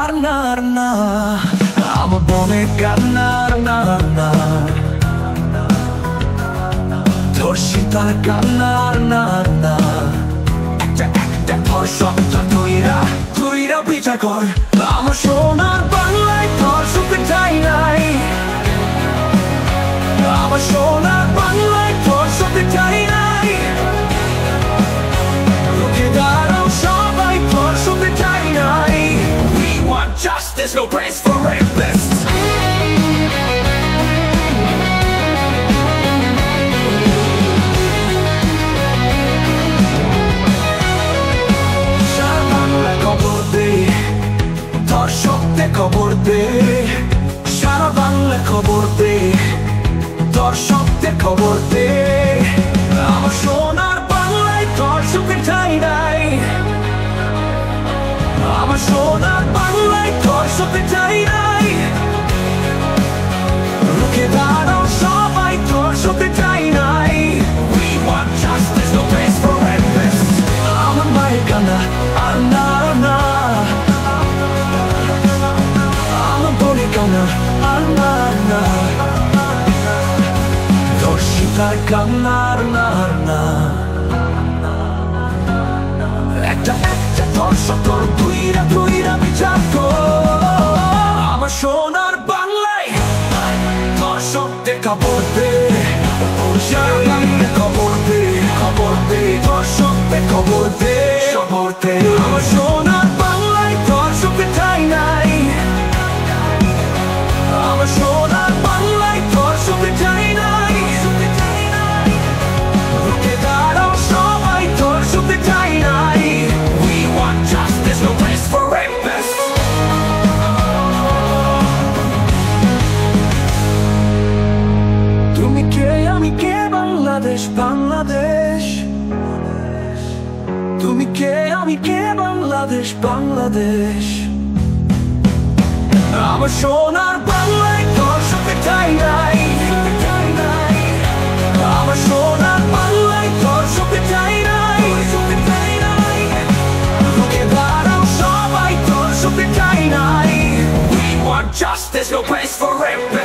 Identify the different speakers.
Speaker 1: আর না আর না, আমার মনে কান্না আর না আর না, ধর্ষিতার কান্না আর না আর না। একটা একটা ধর্ষকটা তুইরা বিচার কর, আমার সোনার বাংলায় ধর্ষকের ঠাঁই নাই, আমার সোনার বাংলায় ধর্ষকের ঠাঁই নাই। রুখে দাঁড়াও সবাই, ধর্ষকের ঠাঁই নাই। We want justice, no place for rapists. সারা বাংলা খবর দে, ধর্ষকদের খবর দে, সারা বাংলা খবর দে, ধর্ষকদের খবর দে। আমার সোনার বাংলায় ধর্ষকের ঠাঁই নাই, আমার সোনার বাংলায় ধর্ষকের ঠাঁই নাই। রুখে দাঁড়াও সবাই, ধর্ষকের ঠাঁই নাই। We want justice, no place for rapists. আমার মায়ের কান্না আর না আর না, আমার বোনের কান্না আর না আর না, ধর্ষিতার কান্না আর না আর না। একটা একটা ধর্ষক তুইরা বিচার কর, আমার সোনার বাংলায় ধর্ষকদের খবর দে, সারা বাংলা খবর দে, ধর্ষকদের খবর দে, আমার সোনার বাংলায় ধর্ষকের ঠাঁই নাই, আমার সোনার বাংলায় ধর্ষকের ঠাঁই নাই। রুখে দাঁড়াও সবাই, ধর্ষকের ঠাঁই নাই। We want justice, no place for rapists. তুমি কে আমি কে বাংলাদেশ বাংলাদেশ, তুমি কে আমি কে বাংলাদেশ বাংলাদেশ। আমার সোনার বাংলায় ধর্ষকের ঠাঁই নাই, আমার সোনার বাংলায় ধর্ষকের ঠাঁই নাই। রুখে দাঁড়াও সবাই, ধর্ষকের ঠাঁই নাই। We want justice, no place for rapists.